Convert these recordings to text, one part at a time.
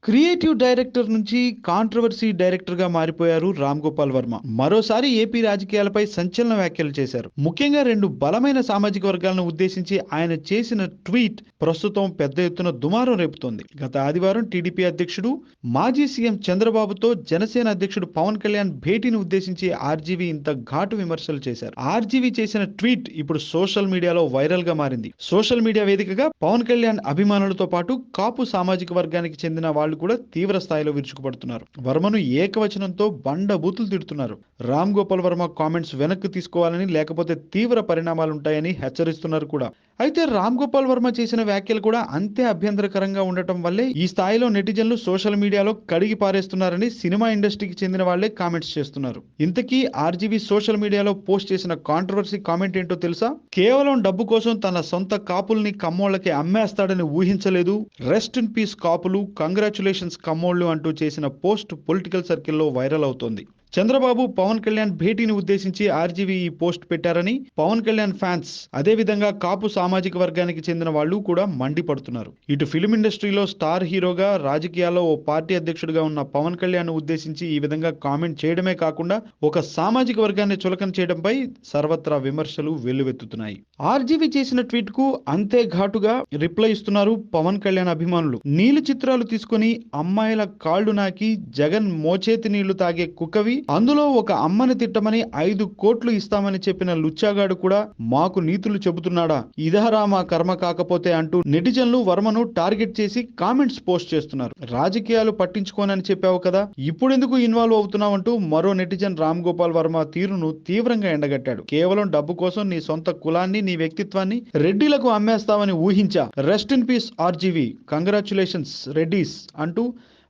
Creative director నుంచి controversy director గా మారిపోయారు రామ్ గోపాల్ వర్మ. మరోసారి ఏపీ రాజకీయాలపై సంచలన వ్యాఖ్యలు చేశారు. ముఖ్యంగా రెండు బలమైన సామాజిక వర్గాలను ఉద్దేశించి ఆయన చేసిన ట్వీట్ ప్రస్తుతం పెద్ద ఎత్తున దుమారం రేపుతోంది. గత ఆదివారం టీడీపీ అధ్యక్షుడు మాజీ సీఎం చంద్రబాబుతో జనసేన అధ్యక్షుడు పవన్ కళ్యాణ్ భేటీని ఉద్దేశించి ఆర్జీవీ ఇంత ఘాటు విమర్శలు చేశారు. ఆర్జీవీ చేసిన ట్వీట్ ఇప్పుడు సోషల్ మీడియాలో వైరల్ గా మారింది. సోషల్ మీడియా వేదికగా పవన్ కళ్యాణ్ అభిమానులతో పాటు కాపు సామాజిక వర్గానికి చెందిన వాళ్ళు కూడా తీవ్ర స్థాయిలో విరుచుకుపడుతున్నారు. వర్మను ఏకవచనంతో బండ బూతులు తిడుతున్నారు. రామ్ గోపాల్ వర్మ కామెంట్స్ వెనక్కి తీసుకోవాలని, లేకపోతే తీవ్ర పరిణామాలుంటాయని హెచ్చరిస్తున్నారు కూడా. అయితే రామ్ గోపాల్ వర్మ చేసిన వ్యాఖ్యలు కూడా అంతే అభ్యంతరకరంగా ఉండటం వల్లే ఈ స్థాయిలో నెటిజన్లు సోషల్ మీడియాలో కడిగి పారేస్తున్నారని సినిమా ఇండస్ట్రీకి చెందిన వాళ్లే కామెంట్స్ చేస్తున్నారు. ఇంతకీ ఆర్జీవీ సోషల్ మీడియాలో పోస్ట్ చేసిన కాంట్రవర్సీ కామెంట్ ఏంటో తెలుసా? కేవలం డబ్బు కోసం తన సొంత కాపుల్ని కమ్మోళ్ళకి అమ్మేస్తాడని ఊహించలేదు. రెస్ట్ ఇన్ పీస్ కాపులు, కంగ్రాచులేషన్స్ కమ్మోళ్ళు అంటూ చేసిన పోస్ట్ పొలిటికల్ సర్కిల్లో వైరల్ అవుతోంది. చంద్రబాబు పవన్ కళ్యాణ్ భేటీని ఉద్దేశించి ఆర్జీవీ ఈ పోస్ట్ పెట్టారని పవన్ కళ్యాణ్ ఫ్యాన్స్, అదేవిధంగా కాపు సామాజిక వర్గానికి చెందిన వాళ్ళు కూడా మండిపడుతున్నారు. ఇటు ఫిలిం ఇండస్ట్రీలో స్టార్ హీరోగా, రాజకీయాల్లో ఓ పార్టీ అధ్యక్షుడిగా ఉన్న పవన్ కళ్యాణ్ ఉద్దేశించి ఈ విధంగా కామెంట్ చేయడమే కాకుండా ఒక సామాజిక వర్గాన్ని చులకన చేయడంపై సర్వత్రా విమర్శలు వెల్లువెత్తుతున్నాయి. ఆర్జీవీ చేసిన ట్వీట్ కు అంతే ఘాటుగా రిప్లై ఇస్తున్నారు పవన్ కళ్యాణ్ అభిమానులు. నీలి చిత్రాలు తీసుకుని అమ్మాయిల కాళ్లు నాకి జగన్ మోచేతి నీళ్లు తాగే కుక్కవి, అందులో ఒక అమ్మని తిట్టమని 5 కోట్లు ఇస్తామని చెప్పిన లుచ్చాగాడు కూడా మాకు నీతులు చెబుతున్నాడా? ఇదహరా మా కర్మ కాకపోతే అంటూ నెటిజన్లు వర్మను టార్గెట్ చేసి కామెంట్స్ పోస్ట్ చేస్తున్నారు. రాజకీయాలు పట్టించుకోనని చెప్పావు కదా, ఇప్పుడెందుకు ఇన్వాల్వ్ అవుతున్నావంటూ మరో నెటిజన్ రామ్ గోపాల్ వర్మ తీరును తీవ్రంగా ఎండగట్టాడు. కేవలం డబ్బు కోసం నీ సొంత కులాన్ని, నీ వ్యక్తిత్వాన్ని రెడ్డిలకు అమ్మేస్తావని ఊహించా. Rest in peace RGV, congratulations Reddys అంటూ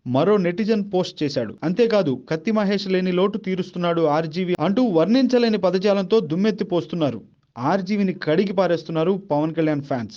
మరో నెటిజన్ పోస్ట్ చేశాడు. అంతేకాదు కత్తి మహేష్ లేని లోటు తీరుస్తున్నాడు ఆర్జీవీ అంటూ వర్ణించలేని పదజాలంతో దుమ్మెత్తి పోస్తున్నారు. ఆర్జీవీని కడిగి పారేస్తున్నారు పవన్ కళ్యాణ్ ఫ్యాన్స్.